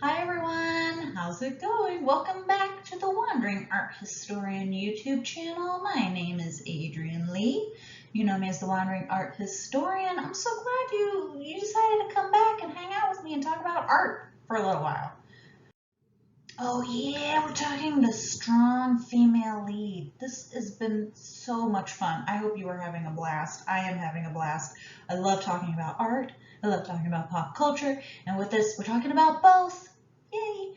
Hi everyone, how's it going? Welcome back to the Wandering Art Historian YouTube channel. My name is Adrienne Lee. You know me as the Wandering Art Historian. I'm so glad you decided to come back and hang out with me and talk about art for a little while. Oh yeah, we're talking the strong female lead. This has been so much fun. I hope you are having a blast. I am having a blast. I love talking about art. I love talking about pop culture. And with this, we're talking about both. Yay!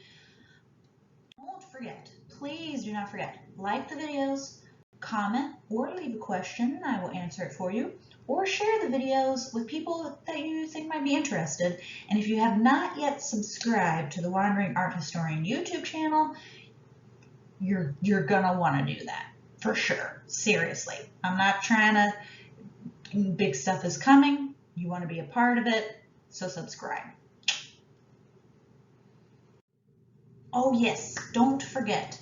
Don't forget, please do not forget, like the videos, comment or leave a question. I will answer it for you. Or share the videos with people that you think might be interested. And if you have not yet subscribed to the Wandering Art Historian YouTube channel, you're gonna want to do that for sure. Seriously, I'm not trying to. Big stuff is coming. You want to be a part of it, so subscribe. Oh yes, don't forget,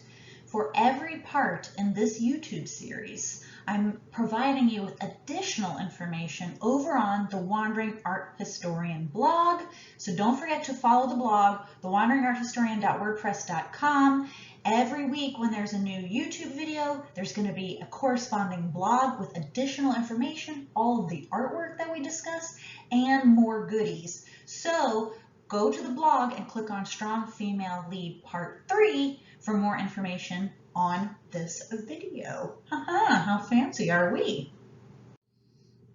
for every part in this YouTube series, I'm providing you with additional information over on the Wandering Art Historian blog. So don't forget to follow the blog, thewanderingarthistorian.wordpress.com. Every week when there's a new YouTube video, there's going to be a corresponding blog with additional information, all of the artwork that we discuss, and more goodies. So go to the blog and click on Strong Female Lead Part 3 for more information on this video. Haha, how fancy are we?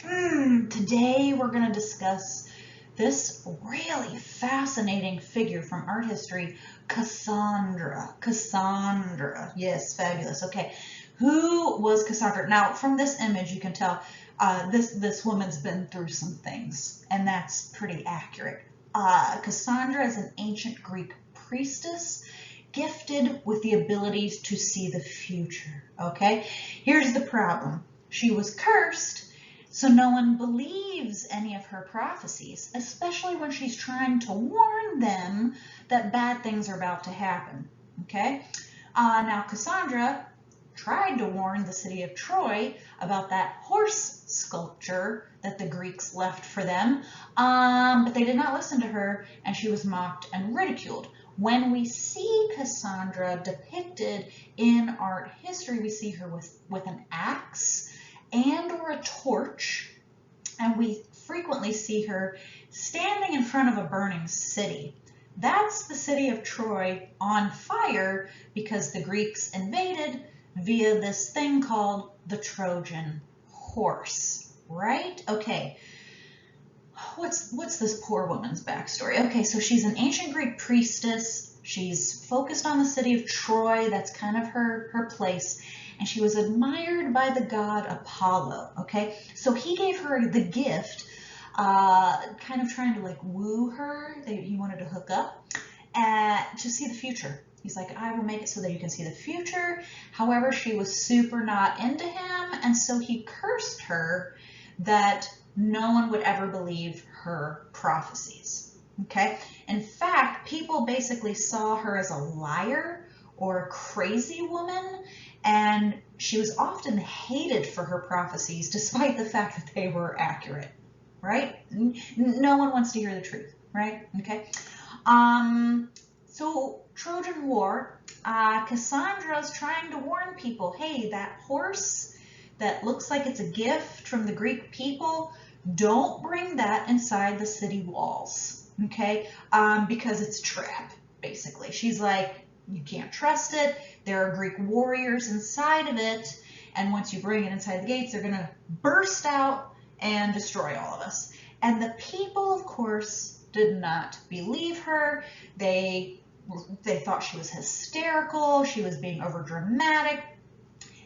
Today we're going to discuss this really fascinating figure from art history, Cassandra. Cassandra, yes, fabulous. Okay, who was Cassandra? Now, from this image, you can tell this woman's been through some things, and that's pretty accurate. Cassandra is an ancient Greek priestess gifted with the abilities to see the future. Okay, here's the problem. She was cursed, so no one believes any of her prophecies, especially when she's trying to warn them that bad things are about to happen. Okay, now Cassandra tried to warn the city of Troy about that horse sculpture that the Greeks left for them, but they did not listen to her, and she was mocked and ridiculed. When we see Cassandra depicted in art history, we see her with an axe and or a torch, and we frequently see her standing in front of a burning city. That's the city of Troy on fire because the Greeks invaded via this thing called the Trojan horse, right? Okay, what's this poor woman's backstory? Okay, so she's an ancient Greek priestess. She's focused on the city of Troy. That's kind of her place. And she was admired by the god Apollo, okay? So he gave her the gift, kind of trying to like woo her. He wanted to hook up to see the future. He's like, I will make it so that you can see the future. However, she was super not into him, and so he cursed her that no one would ever believe her prophecies, okay? In fact, people basically saw her as a liar or a crazy woman, and she was often hated for her prophecies despite the fact that they were accurate, right? No one wants to hear the truth, right? Okay. So Trojan War, Cassandra's trying to warn people, hey, that horse that looks like it's a gift from the Greek people, don't bring that inside the city walls, okay? Because it's a trap, basically. She's like, you can't trust it. There are Greek warriors inside of it, and once you bring it inside the gates, they're gonna burst out and destroy all of us. And the people, of course, did not believe her. They thought she was hysterical. She was being overdramatic.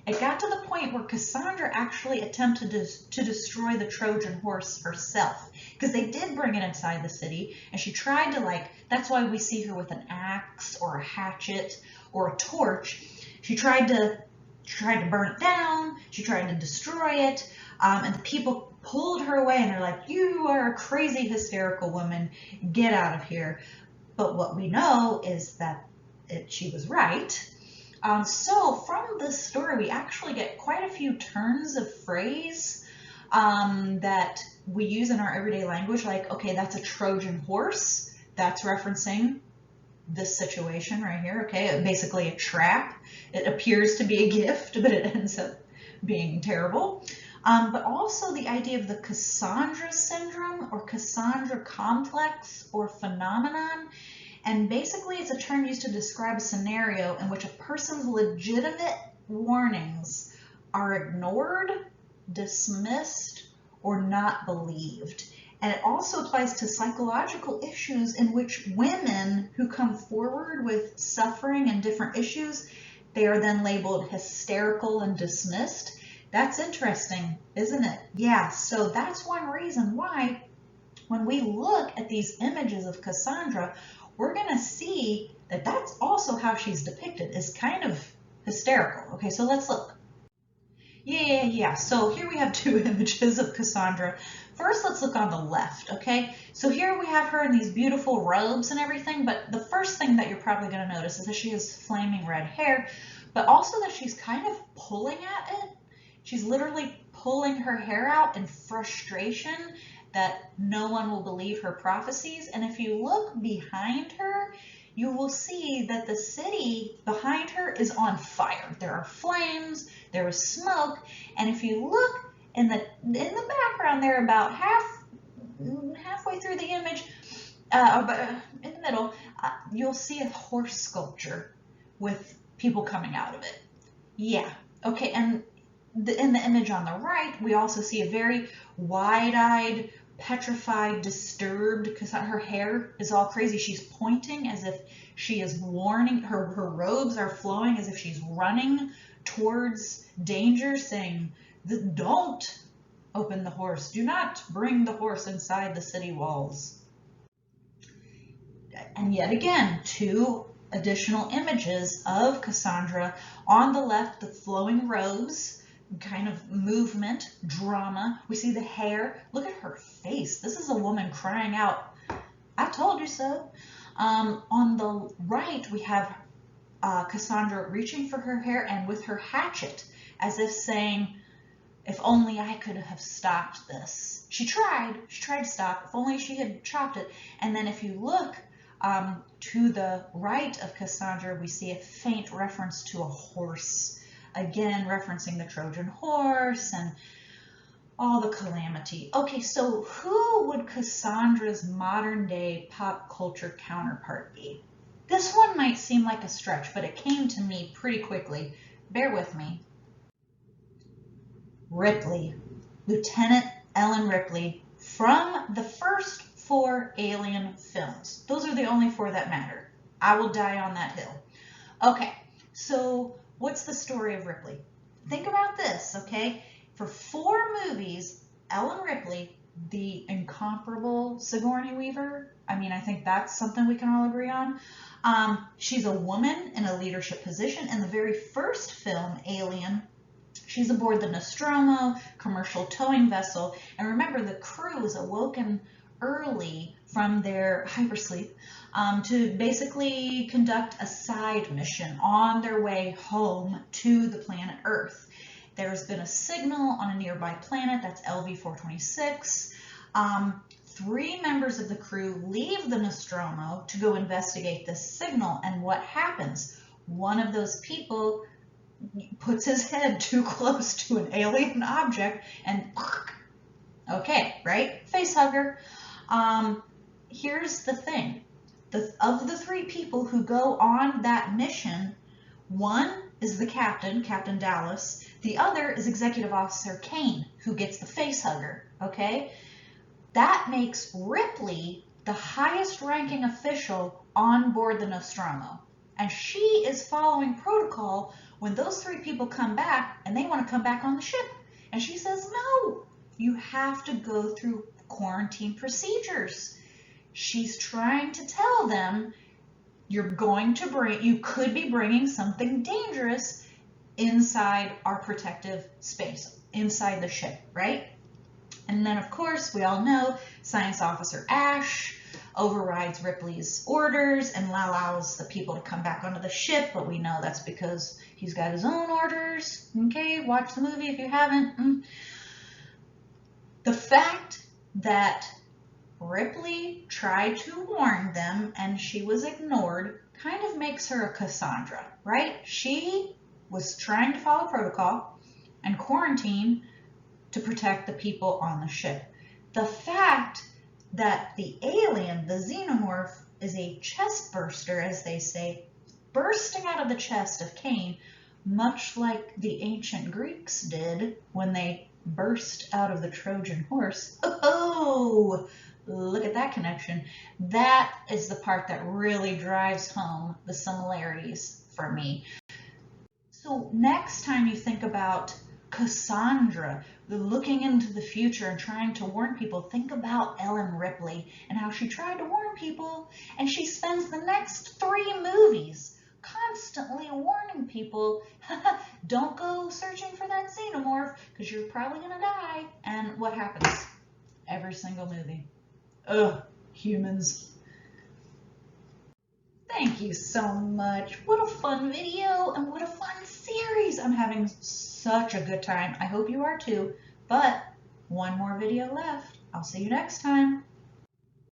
It got to the point where Cassandra actually attempted to destroy the Trojan horse herself, because they did bring it inside the city, and she tried to that's why we see her with an axe or a hatchet or a torch. She tried to burn it down. She tried to destroy it, and the people pulled her away, and they're like, you are a crazy, hysterical woman. Get out of here. But what we know is that she was right. So from this story, we actually get quite a few turns of phrase that we use in our everyday language, like, okay, that's a Trojan horse. That's referencing this situation right here, okay? Basically a trap. It appears to be a gift, but it ends up being terrible. But also the idea of the Cassandra syndrome or Cassandra complex or phenomenon. And basically it's a term used to describe a scenario in which a person's legitimate warnings are ignored, dismissed, or not believed. And it also applies to psychological issues in which women who come forward with suffering and different issues, they are then labeled hysterical and dismissed. That's interesting, isn't it? Yeah, so that's one reason why when we look at these images of Cassandra, we're going to see that that's also how she's depicted, is kind of hysterical. Okay, so let's look. Yeah. So here we have two images of Cassandra. First, let's look on the left, okay? So here we have her in these beautiful robes and everything, but the first thing that you're probably going to notice is that she has flaming red hair, but also that she's kind of pulling at it. She's literally pulling her hair out in frustration that no one will believe her prophecies. And if you look behind her, you will see that the city behind her is on fire. There are flames, there is smoke, and if you look in the background there, about halfway through the image, in the middle, you'll see a horse sculpture with people coming out of it. Yeah, okay, and in the image on the right, we also see a very wide-eyed, petrified, disturbed, because her hair is all crazy. She's pointing as if she is warning. Her robes are flowing as if she's running towards danger, saying, don't open the horse. Do not bring the horse inside the city walls. And yet again, two additional images of Cassandra. On the left, the flowing robes, kind of movement, drama. We see the hair. Look at her face. This is a woman crying out, I told you so. On the right, we have Cassandra reaching for her hair and with her hatchet, as if saying, if only I could have stopped this. She tried to stop, if only she had chopped it. And then if you look to the right of Cassandra, we see a faint reference to a horse. Again, referencing the Trojan horse and all the calamity. Okay, so who would Cassandra's modern day pop culture counterpart be? This one might seem like a stretch, but it came to me pretty quickly. Bear with me. Ripley, Lieutenant Ellen Ripley, from the first 4 Alien films. Those are the only 4 that matter. I will die on that hill. Okay, so what's the story of Ripley? Think about this, okay? For 4 movies, Ellen Ripley, the incomparable Sigourney Weaver, I mean, I think that's something we can all agree on. She's a woman in a leadership position. In the very first film, Alien, she's aboard the Nostromo commercial towing vessel. And remember, the crew is awoken early from their hypersleep to basically conduct a side mission on their way home to the planet Earth. There's been a signal on a nearby planet, that's LV-426. 3 members of the crew leave the Nostromo to go investigate this signal, and what happens? One of those people puts his head too close to an alien object and okay, right? Face hugger. Here's the thing. Of the 3 people who go on that mission, one is the captain, Captain Dallas. The other is Executive Officer Kane, who gets the face hugger, okay? That makes Ripley the highest ranking official on board the Nostromo. And she is following protocol when those 3 people come back and they want to come back on the ship. And she says, no, you have to go through quarantine procedures. She's trying to tell them you could be bringing something dangerous inside our protective space, inside the ship, right? And then, of course, we all know Science Officer Ash overrides Ripley's orders and allows the people to come back onto the ship, but we know that's because he's got his own orders. Okay, watch the movie if you haven't. The fact that Ripley tried to warn them and she was ignored, kind of makes her a Cassandra, right? She was trying to follow protocol and quarantine to protect the people on the ship. The fact that the alien, the xenomorph, is a chest burster, as they say, bursting out of the chest of Cain, much like the ancient Greeks did when they burst out of the Trojan horse. Oh, look at that connection. That is the part that really drives home the similarities for me. So next time you think about Cassandra, looking into the future and trying to warn people, think about Ellen Ripley and how she tried to warn people, and she spends the next 3 movies constantly warning people, don't go searching for that xenomorph because you're probably going to die. And what happens? Every single movie. Ugh, humans. Thank you so much. What a fun video and what a fun series. I'm having such a good time. I hope you are too. But one more video left. I'll see you next time.